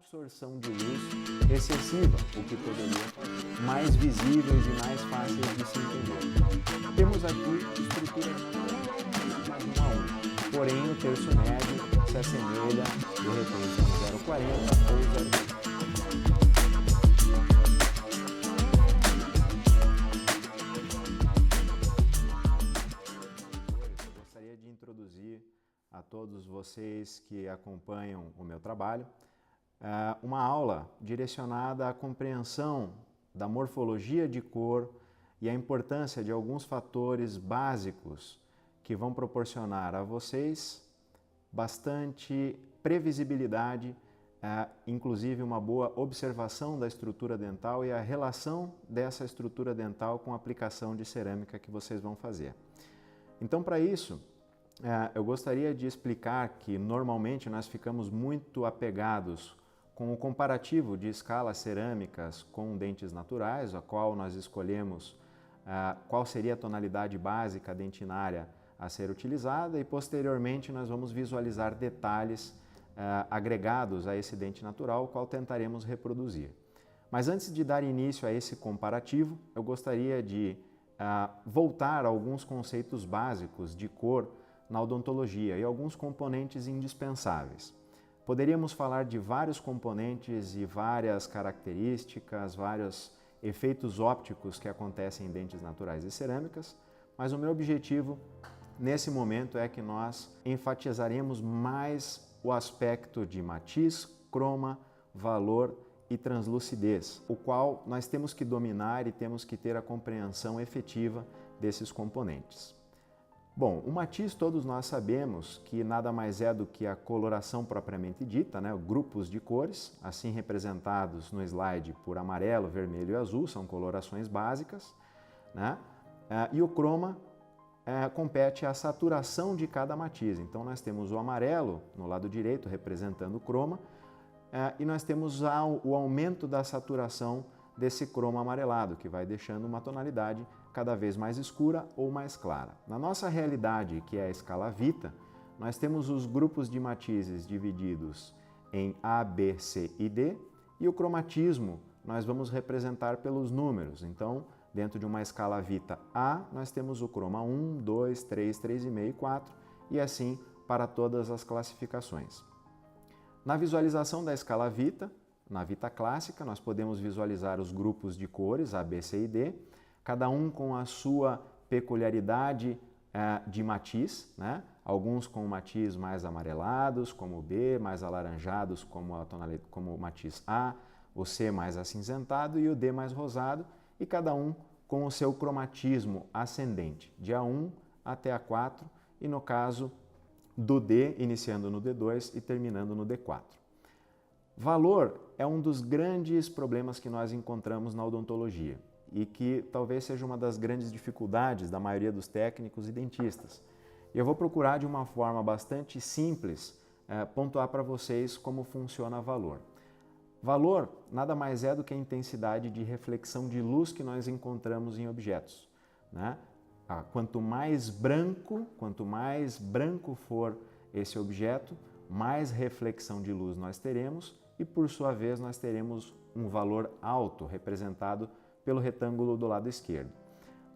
absorção de luz excessiva, o que poderia fazer mais visíveis e mais fáceis de se entender. Temos aqui estrutura mais 1 a 1, porém o terço médio se assemelha de repente a 0,40 ou 0,20. Eu gostaria de introduzir a todos vocês que acompanham o meu trabalho uma aula direcionada à compreensão da morfologia de cor e a importância de alguns fatores básicos que vão proporcionar a vocês bastante previsibilidade, inclusive uma boa observação da estrutura dental e a relação dessa estrutura dental com a aplicação de cerâmica que vocês vão fazer. Então, para isso, eu gostaria de explicar que normalmente nós ficamos muito apegados com o comparativo de escalas cerâmicas com dentes naturais, a qual nós escolhemos qual seria a tonalidade básica dentinária a ser utilizada e posteriormente nós vamos visualizar detalhes agregados a esse dente natural, o qual tentaremos reproduzir. Mas antes de dar início a esse comparativo, eu gostaria de voltar a alguns conceitos básicos de cor na odontologia e alguns componentes indispensáveis. Poderíamos falar de vários componentes e várias características, vários efeitos ópticos que acontecem em dentes naturais e cerâmicas, mas o meu objetivo nesse momento é que nós enfatizaremos mais o aspecto de matiz, croma, valor e translucidez, o qual nós temos que dominar e temos que ter a compreensão efetiva desses componentes. Bom, o matiz todos nós sabemos que nada mais é do que a coloração propriamente dita, né? Grupos de cores, assim representados no slide por amarelo, vermelho e azul, são colorações básicas, né? E o croma compete à saturação de cada matiz. Então nós temos o amarelo no lado direito representando o croma e nós temos o aumento da saturação desse croma amarelado, que vai deixando uma tonalidade cada vez mais escura ou mais clara. Na nossa realidade, que é a escala Vita, nós temos os grupos de matizes divididos em A, B, C e D, e o cromatismo nós vamos representar pelos números. Então, dentro de uma escala Vita A, nós temos o croma 1, 2, 3, 3,5 e 4, e assim para todas as classificações. Na visualização da escala Vita, na Vita clássica, nós podemos visualizar os grupos de cores A, B, C e D, cada um com a sua peculiaridade de matiz, né? Alguns com matiz mais amarelados, como o B, mais alaranjados, como o matiz A, o C mais acinzentado e o D mais rosado, e cada um com o seu cromatismo ascendente, de A1 até A4, e no caso do D, iniciando no D2 e terminando no D4. Valor é um dos grandes problemas que nós encontramos na odontologia e que talvez seja uma das grandes dificuldades da maioria dos técnicos e dentistas. Eu vou procurar de uma forma bastante simples pontuar para vocês como funciona valor. Valor nada mais é do que a intensidade de reflexão de luz que nós encontramos em objetos, né? Quanto mais branco for esse objeto, mais reflexão de luz nós teremos e, por sua vez, nós teremos um valor alto representado pelo retângulo do lado esquerdo.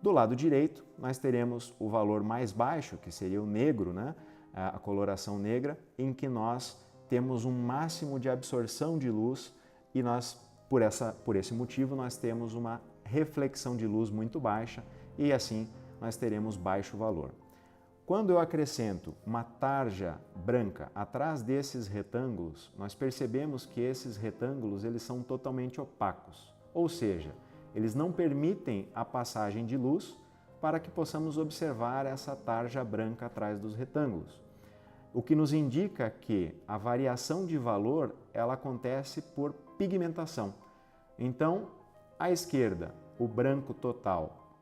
Do lado direito, nós teremos o valor mais baixo, que seria o negro, né? A coloração negra, em que nós temos um máximo de absorção de luz e nós, por esse motivo, nós temos uma reflexão de luz muito baixa e assim nós teremos baixo valor. Quando eu acrescento uma tarja branca atrás desses retângulos, nós percebemos que esses retângulos eles são totalmente opacos, ou seja, eles não permitem a passagem de luz para que possamos observar essa tarja branca atrás dos retângulos. O que nos indica que a variação de valor ela acontece por pigmentação. Então, à esquerda, o branco total,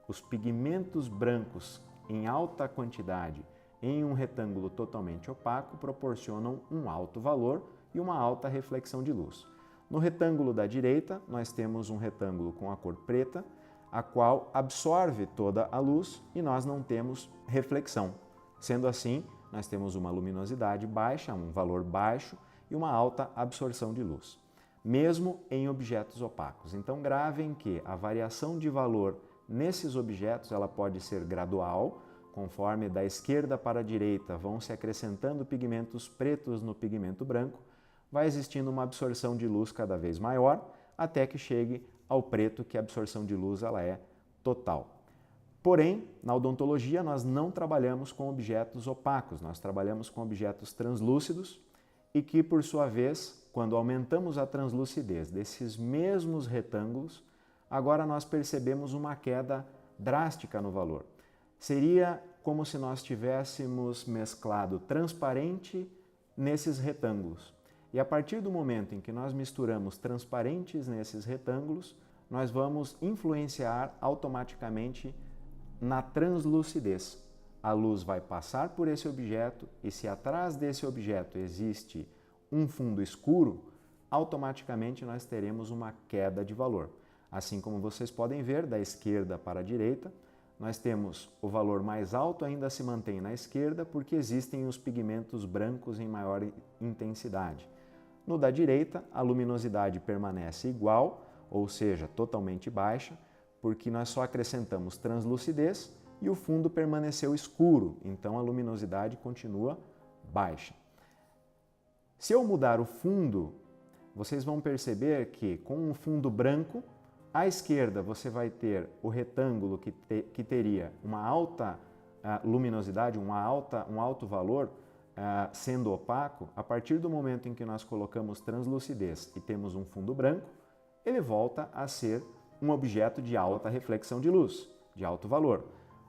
os pigmentos brancos em alta quantidade em um retângulo totalmente opaco proporcionam um alto valor e uma alta reflexão de luz. No retângulo da direita, nós temos um retângulo com a cor preta, a qual absorve toda a luz e nós não temos reflexão. Sendo assim, nós temos uma luminosidade baixa, um valor baixo, e uma alta absorção de luz, mesmo em objetos opacos. Então gravem que a variação de valor nesses objetos ela pode ser gradual, conforme da esquerda para a direita vão se acrescentando pigmentos pretos no pigmento branco, vai existindo uma absorção de luz cada vez maior, até que chegue ao preto, que a absorção de luz ela é total. Porém, na odontologia nós não trabalhamos com objetos opacos, nós trabalhamos com objetos translúcidos e que, por sua vez, quando aumentamos a translucidez desses mesmos retângulos, agora nós percebemos uma queda drástica no valor. Seria como se nós tivéssemos mesclado transparente nesses retângulos. E a partir do momento em que nós misturamos transparentes nesses retângulos, nós vamos influenciar automaticamente na translucidez. A luz vai passar por esse objeto e se atrás desse objeto existe um fundo escuro, automaticamente nós teremos uma queda de valor. Assim como vocês podem ver, da esquerda para a direita, nós temos o valor mais alto ainda se mantém na esquerda porque existem os pigmentos brancos em maior intensidade. No da direita, a luminosidade permanece igual, ou seja, totalmente baixa, porque nós só acrescentamos translucidez e o fundo permaneceu escuro, então a luminosidade continua baixa. Se eu mudar o fundo, vocês vão perceber que com um fundo branco, à esquerda você vai ter o retângulo que teria uma alta luminosidade, um alto valor, sendo opaco. A partir do momento em que nós colocamos translucidez e temos um fundo branco, ele volta a ser um objeto de alta reflexão de luz, de alto valor.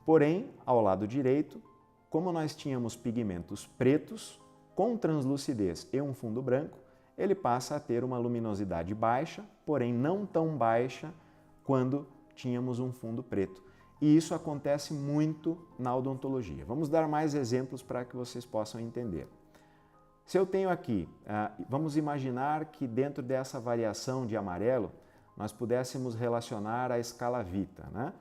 Porém, ao lado direito, como nós tínhamos pigmentos pretos com translucidez e um fundo branco, ele passa a ter uma luminosidade baixa, porém não tão baixa quando tínhamos um fundo preto. E isso acontece muito na odontologia. Vamos dar mais exemplos para que vocês possam entender. Se eu tenho aqui, vamos imaginar que dentro dessa variação de amarelo, nós pudéssemos relacionar a escala Vita, né?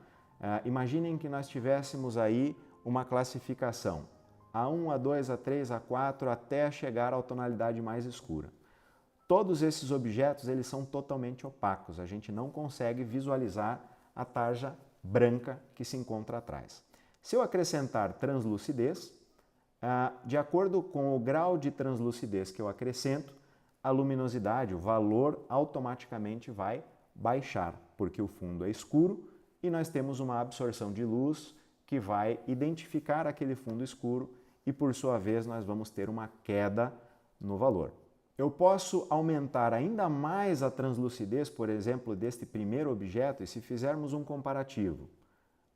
Imaginem que nós tivéssemos aí uma classificação A1, A2, A3, A4, até chegar à tonalidade mais escura. Todos esses objetos eles são totalmente opacos, a gente não consegue visualizar a tarja branca que se encontra atrás. Se eu acrescentar translucidez, de acordo com o grau de translucidez que eu acrescento, a luminosidade, o valor automaticamente vai baixar, porque o fundo é escuro e nós temos uma absorção de luz que vai identificar aquele fundo escuro e, por sua vez, nós vamos ter uma queda no valor. Eu posso aumentar ainda mais a translucidez, por exemplo, deste primeiro objeto, e se fizermos um comparativo,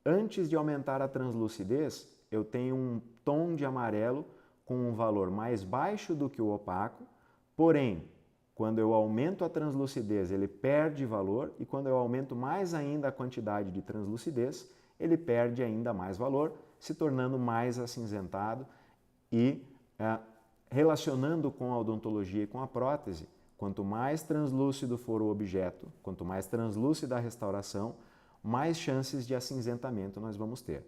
antes de aumentar a translucidez, eu tenho um tom de amarelo com um valor mais baixo do que o opaco, porém, quando eu aumento a translucidez, ele perde valor, e quando eu aumento mais ainda a quantidade de translucidez, ele perde ainda mais valor, se tornando mais acinzentado e relacionando com a odontologia e com a prótese, quanto mais translúcido for o objeto, quanto mais translúcida a restauração, mais chances de acinzentamento nós vamos ter.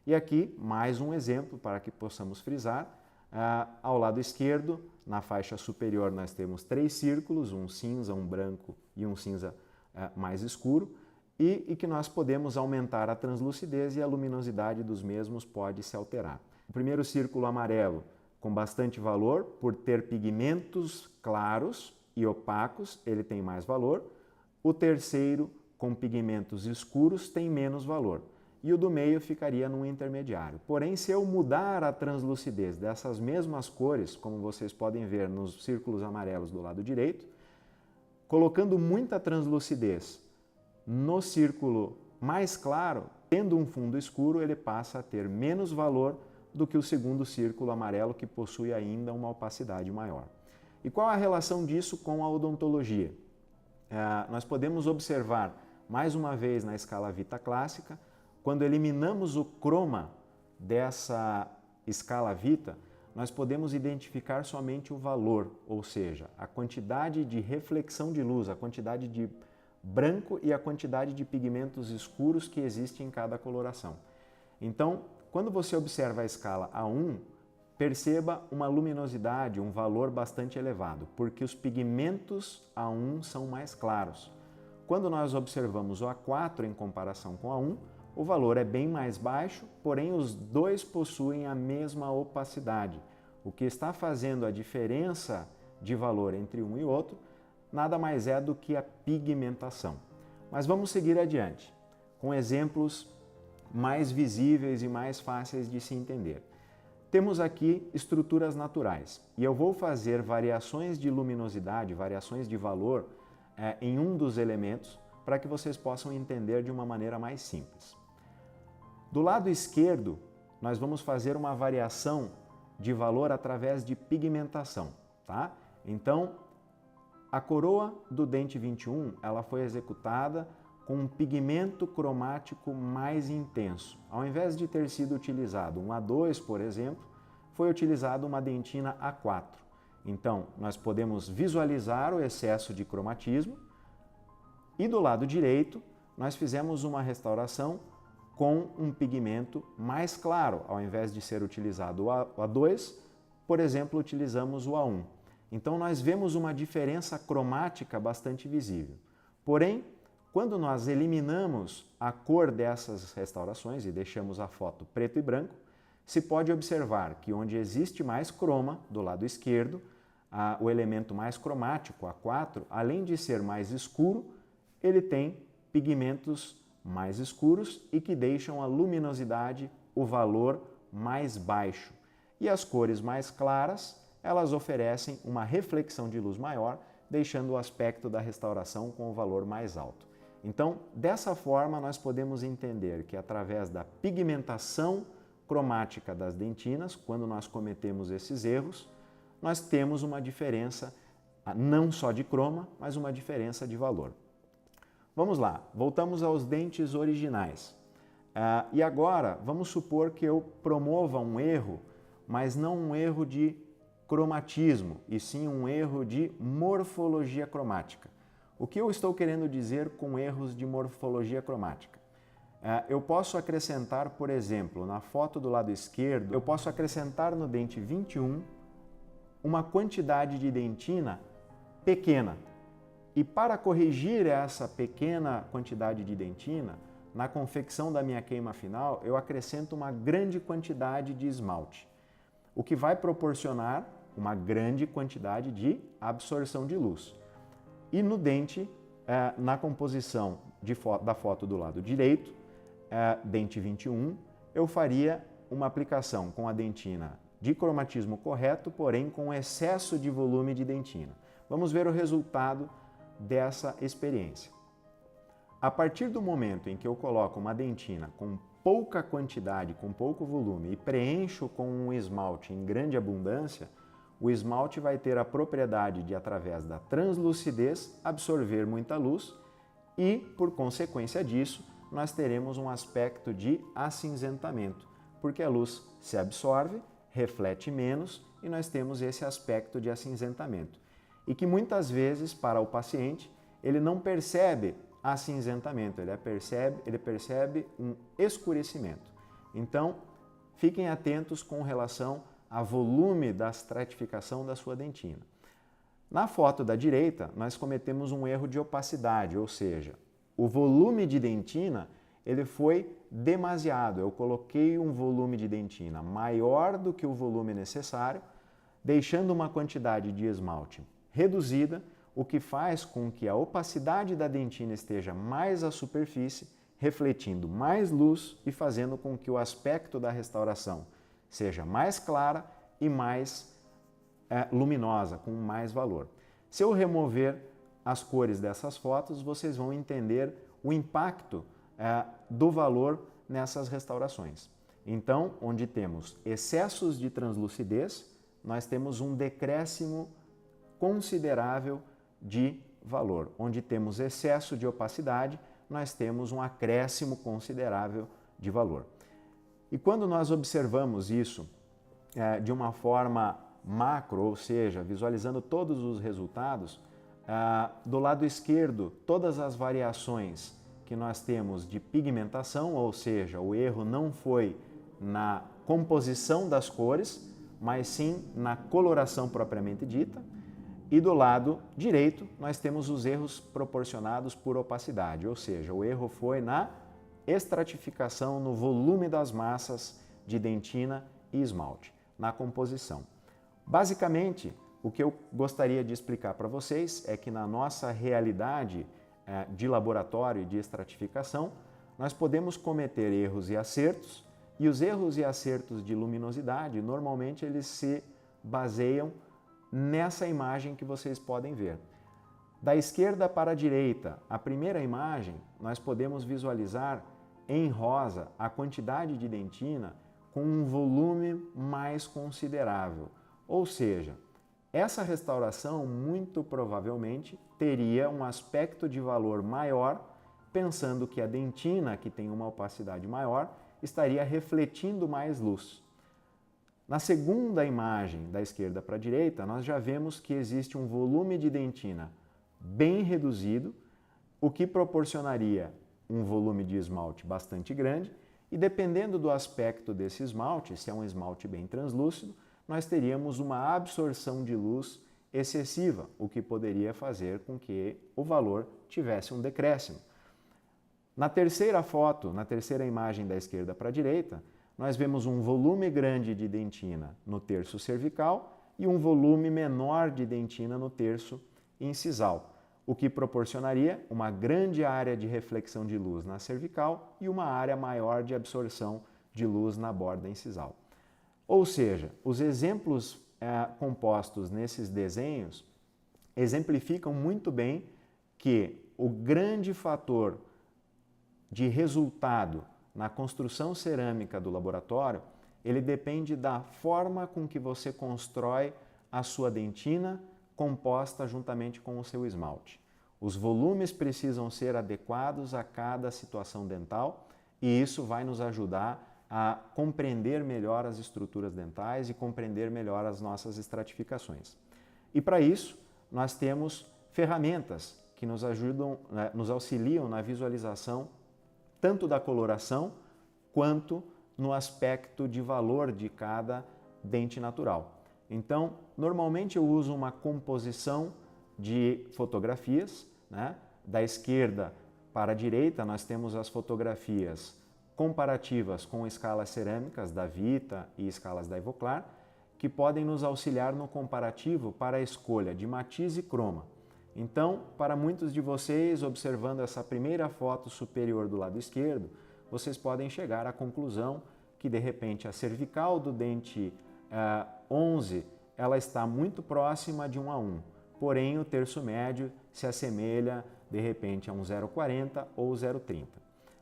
E aqui, mais um exemplo para que possamos frisar. Ao lado esquerdo, na faixa superior, nós temos 3 círculos, um cinza, um branco e um cinza mais escuro, e que nós podemos aumentar a translucidez e a luminosidade dos mesmos pode se alterar. O primeiro círculo amarelo, com bastante valor, por ter pigmentos claros e opacos, ele tem mais valor. O terceiro, com pigmentos escuros, tem menos valor. E o do meio ficaria num intermediário. Porém, se eu mudar a translucidez dessas mesmas cores, como vocês podem ver nos círculos amarelos do lado direito, colocando muita translucidez no círculo mais claro, tendo um fundo escuro, ele passa a ter menos valor do que o segundo círculo amarelo, que possui ainda uma opacidade maior. E qual a relação disso com a odontologia? Nós podemos observar, mais uma vez na escala Vita clássica, quando eliminamos o croma dessa escala Vita, nós podemos identificar somente o valor, ou seja, a quantidade de reflexão de luz, a quantidade de branco e a quantidade de pigmentos escuros que existe em cada coloração. Então, quando você observa a escala A1, perceba uma luminosidade, um valor bastante elevado, porque os pigmentos A1 são mais claros. Quando nós observamos o A4 em comparação com o A1, o valor é bem mais baixo, porém os dois possuem a mesma opacidade. O que está fazendo a diferença de valor entre um e outro nada mais é do que a pigmentação. Mas vamos seguir adiante, com exemplos mais visíveis e mais fáceis de se entender. Temos aqui estruturas naturais e eu vou fazer variações de luminosidade, variações de valor em um dos elementos para que vocês possam entender de uma maneira mais simples. Do lado esquerdo, nós vamos fazer uma variação de valor através de pigmentação, tá? Então, a coroa do dente 21, ela foi executada com um pigmento cromático mais intenso. Ao invés de ter sido utilizado um A2, por exemplo, foi utilizada uma dentina A4. Então, nós podemos visualizar o excesso de cromatismo e do lado direito, nós fizemos uma restauração com um pigmento mais claro. Ao invés de ser utilizado o A2, por exemplo, utilizamos o A1. Então, nós vemos uma diferença cromática bastante visível. Porém, quando nós eliminamos a cor dessas restaurações e deixamos a foto preto e branco, se pode observar que onde existe mais croma, do lado esquerdo, o elemento mais cromático, A4, além de ser mais escuro, ele tem pigmentos mais escuros e que deixam a luminosidade, o valor mais baixo. E as cores mais claras, elas oferecem uma reflexão de luz maior, deixando o aspecto da restauração com o valor mais alto. Então, dessa forma, nós podemos entender que através da pigmentação cromática das dentinas, quando nós cometemos esses erros, nós temos uma diferença não só de croma, mas uma diferença de valor. Vamos lá, voltamos aos dentes originais. E agora, vamos supor que eu promova um erro, mas não um erro de cromatismo, e sim um erro de morfologia cromática. O que eu estou querendo dizer com erros de morfologia cromática? Eu posso acrescentar, por exemplo, na foto do lado esquerdo, eu posso acrescentar no dente 21 uma quantidade de dentina pequena. E para corrigir essa pequena quantidade de dentina, na confecção da minha queima final, eu acrescento uma grande quantidade de esmalte, o que vai proporcionar uma grande quantidade de absorção de luz. E no dente, na composição da foto do lado direito, dente 21, eu faria uma aplicação com a dentina de cromatismo correto, porém com excesso de volume de dentina. Vamos ver o resultado dessa experiência. A partir do momento em que eu coloco uma dentina com pouca quantidade, com pouco volume e preencho com um esmalte em grande abundância, o esmalte vai ter a propriedade de, através da translucidez, absorver muita luz e, por consequência disso, nós teremos um aspecto de acinzentamento, porque a luz se absorve, reflete menos e nós temos esse aspecto de acinzentamento. E que muitas vezes, para o paciente, ele não percebe acinzentamento, ele percebe um escurecimento. Então, fiquem atentos com relação ao volume da estratificação da sua dentina. Na foto da direita, nós cometemos um erro de opacidade, ou seja, o volume de dentina ele foi demasiado. Eu coloquei um volume de dentina maior do que o volume necessário, deixando uma quantidade de esmalte reduzida, o que faz com que a opacidade da dentina esteja mais à superfície, refletindo mais luz e fazendo com que o aspecto da restauração seja mais clara e mais luminosa, com mais valor. Se eu remover as cores dessas fotos, vocês vão entender o impacto do valor nessas restaurações. Então, onde temos excessos de translucidez, nós temos um decréscimo considerável de valor. Onde temos excesso de opacidade, nós temos um acréscimo considerável de valor. E quando nós observamos isso de uma forma macro, ou seja, visualizando todos os resultados, do lado esquerdo, todas as variações que nós temos de pigmentação, ou seja, o erro não foi na composição das cores, mas sim na coloração propriamente dita. E do lado direito, nós temos os erros proporcionados por opacidade, ou seja, o erro foi na estratificação no volume das massas de dentina e esmalte, na composição. Basicamente, o que eu gostaria de explicar para vocês é que na nossa realidade de laboratório e de estratificação, nós podemos cometer erros e acertos, e os erros e acertos de luminosidade, normalmente eles se baseiam nessa imagem que vocês podem ver. Da esquerda para a direita, a primeira imagem, nós podemos visualizar em rosa a quantidade de dentina com um volume mais considerável. Ou seja, essa restauração muito provavelmente teria um aspecto de valor maior, pensando que a dentina, que tem uma opacidade maior, estaria refletindo mais luz. Na segunda imagem, da esquerda para a direita, nós já vemos que existe um volume de dentina bem reduzido, o que proporcionaria um volume de esmalte bastante grande, e dependendo do aspecto desse esmalte, se é um esmalte bem translúcido, nós teríamos uma absorção de luz excessiva, o que poderia fazer com que o valor tivesse um decréscimo. Na terceira foto, na terceira imagem da esquerda para a direita, nós vemos um volume grande de dentina no terço cervical e um volume menor de dentina no terço incisal, o que proporcionaria uma grande área de reflexão de luz na cervical e uma área maior de absorção de luz na borda incisal. Ou seja, os exemplos compostos nesses desenhos exemplificam muito bem que o grande fator de resultado na construção cerâmica do laboratório, ele depende da forma com que você constrói a sua dentina composta juntamente com o seu esmalte. Os volumes precisam ser adequados a cada situação dental e isso vai nos ajudar a compreender melhor as estruturas dentais e compreender melhor as nossas estratificações. E para isso, nós temos ferramentas que nos ajudam, nos auxiliam na visualização tanto da coloração quanto no aspecto de valor de cada dente natural. Então, normalmente eu uso uma composição de fotografias, né? Da esquerda para a direita nós temos as fotografias comparativas com escalas cerâmicas da Vita e escalas da Ivoclar, que podem nos auxiliar no comparativo para a escolha de matiz e croma. Então, para muitos de vocês, observando essa primeira foto superior do lado esquerdo, vocês podem chegar à conclusão que, de repente, a cervical do dente 11 ela está muito próxima de 1:1, porém o terço médio se assemelha, de repente, a um 0,40 ou 0,30.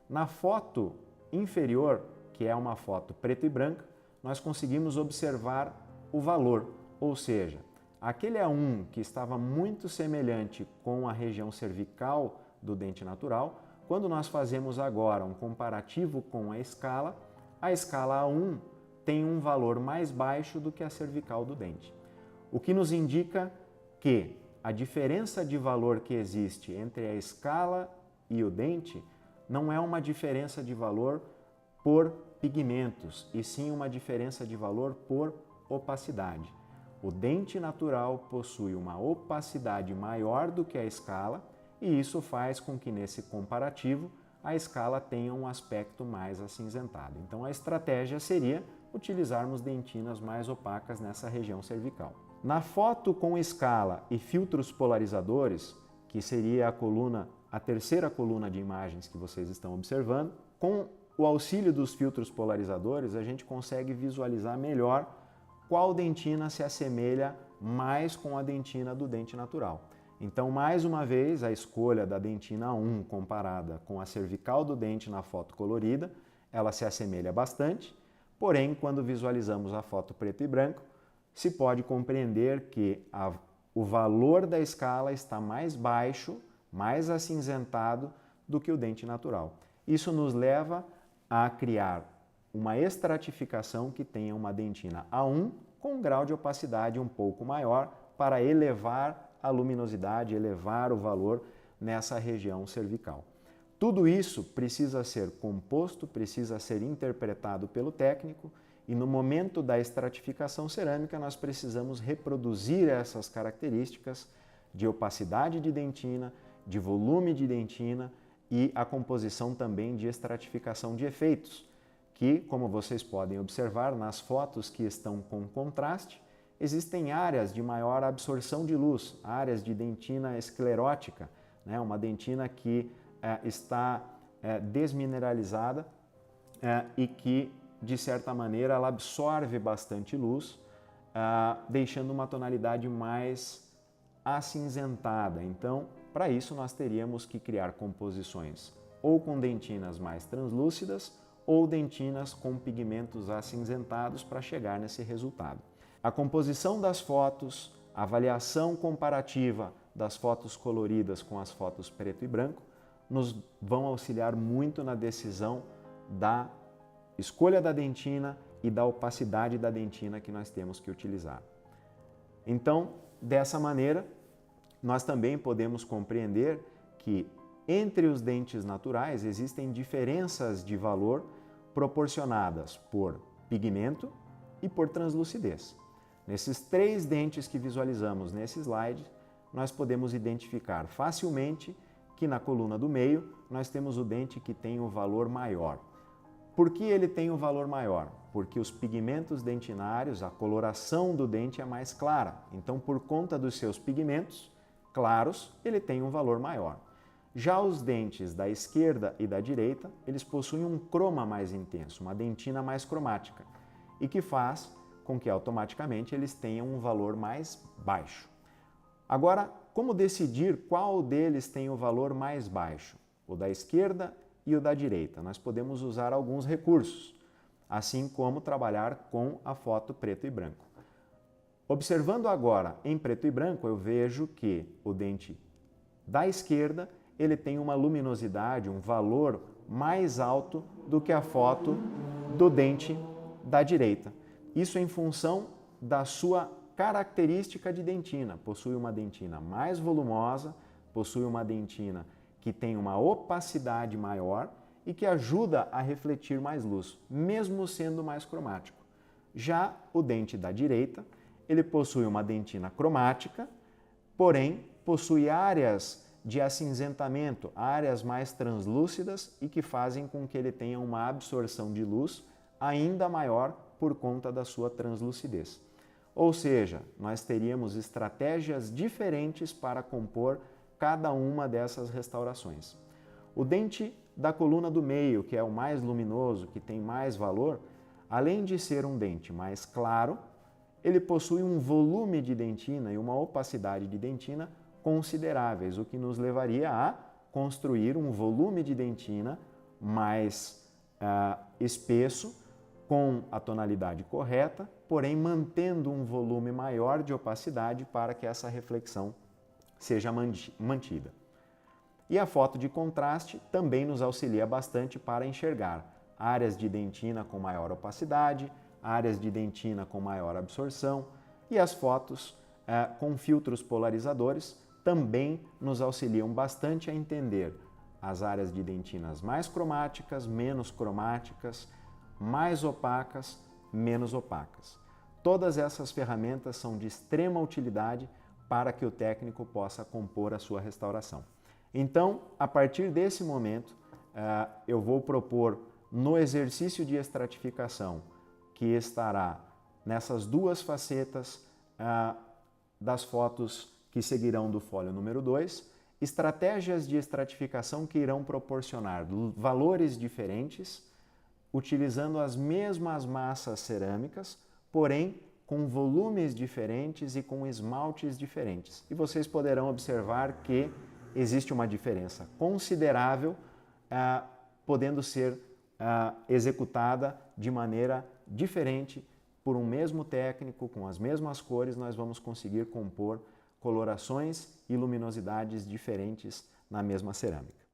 Na foto inferior, que é uma foto preto e branca, nós conseguimos observar o valor, ou seja, aquele A1 que estava muito semelhante com a região cervical do dente natural, quando nós fazemos agora um comparativo com a escala A1 tem um valor mais baixo do que a cervical do dente. O que nos indica que a diferença de valor que existe entre a escala e o dente não é uma diferença de valor por pigmentos, e sim uma diferença de valor por opacidade. O dente natural possui uma opacidade maior do que a escala e isso faz com que nesse comparativo a escala tenha um aspecto mais acinzentado. Então a estratégia seria utilizarmos dentinas mais opacas nessa região cervical. Na foto com escala e filtros polarizadores, que seria a terceira coluna de imagens que vocês estão observando, com o auxílio dos filtros polarizadores a gente consegue visualizar melhor qual dentina se assemelha mais com a dentina do dente natural. Então, mais uma vez, a escolha da dentina 1 comparada com a cervical do dente na foto colorida, ela se assemelha bastante, porém, quando visualizamos a foto preto e branco, se pode compreender que o valor da escala está mais baixo, mais acinzentado do que o dente natural. Isso nos leva a criar uma estratificação que tenha uma dentina A1 com um grau de opacidade um pouco maior para elevar a luminosidade, elevar o valor nessa região cervical. Tudo isso precisa ser composto, precisa ser interpretado pelo técnico e no momento da estratificação cerâmica nós precisamos reproduzir essas características de opacidade de dentina, de volume de dentina e a composição também de estratificação de efeitos, que, como vocês podem observar nas fotos que estão com contraste, existem áreas de maior absorção de luz, áreas de dentina esclerótica, né? Uma dentina que está desmineralizada e que, de certa maneira, ela absorve bastante luz, deixando uma tonalidade mais acinzentada. Então, para isso, nós teríamos que criar composições ou com dentinas mais translúcidas ou dentinas com pigmentos acinzentados para chegar nesse resultado. A composição das fotos, a avaliação comparativa das fotos coloridas com as fotos preto e branco nos vão auxiliar muito na decisão da escolha da dentina e da opacidade da dentina que nós temos que utilizar. Então, dessa maneira, nós também podemos compreender que entre os dentes naturais existem diferenças de valor proporcionadas por pigmento e por translucidez. Nesses 3 dentes que visualizamos nesse slide, nós podemos identificar facilmente que na coluna do meio nós temos o dente que tem o valor maior. Por que ele tem um valor maior? Porque os pigmentos dentinários, a coloração do dente é mais clara. Então, por conta dos seus pigmentos claros, ele tem um valor maior. Já os dentes da esquerda e da direita, eles possuem um croma mais intenso, uma dentina mais cromática, e que faz com que automaticamente eles tenham um valor mais baixo. Agora, como decidir qual deles tem o valor mais baixo? O da esquerda e o da direita. Nós podemos usar alguns recursos, assim como trabalhar com a foto preto e branco. Observando agora em preto e branco, eu vejo que o dente da esquerda ele tem uma luminosidade, um valor mais alto do que a foto do dente da direita. Isso em função da sua característica de dentina. Possui uma dentina mais volumosa, possui uma dentina que tem uma opacidade maior e que ajuda a refletir mais luz, mesmo sendo mais cromático. Já o dente da direita, ele possui uma dentina cromática, porém possui áreas de acinzentamento, áreas mais translúcidas e que fazem com que ele tenha uma absorção de luz ainda maior por conta da sua translucidez. Ou seja, nós teríamos estratégias diferentes para compor cada uma dessas restaurações. O dente da coluna do meio, que é o mais luminoso, que tem mais valor, além de ser um dente mais claro, ele possui um volume de dentina e uma opacidade de dentina consideráveis, o que nos levaria a construir um volume de dentina mais espesso, com a tonalidade correta, porém mantendo um volume maior de opacidade para que essa reflexão seja mantida. E a foto de contraste também nos auxilia bastante para enxergar áreas de dentina com maior opacidade, áreas de dentina com maior absorção, e as fotos com filtros polarizadores também nos auxiliam bastante a entender as áreas de dentinas mais cromáticas, menos cromáticas, mais opacas, menos opacas. Todas essas ferramentas são de extrema utilidade para que o técnico possa compor a sua restauração. Então, a partir desse momento, eu vou propor no exercício de estratificação, que estará nessas 2 facetas das fotos que seguirão do fólio número 2, estratégias de estratificação que irão proporcionar valores diferentes, utilizando as mesmas massas cerâmicas, porém com volumes diferentes e com esmaltes diferentes. E vocês poderão observar que existe uma diferença considerável, podendo ser executada de maneira diferente por um mesmo técnico, com as mesmas cores, nós vamos conseguir compor colorações e luminosidades diferentes na mesma cerâmica.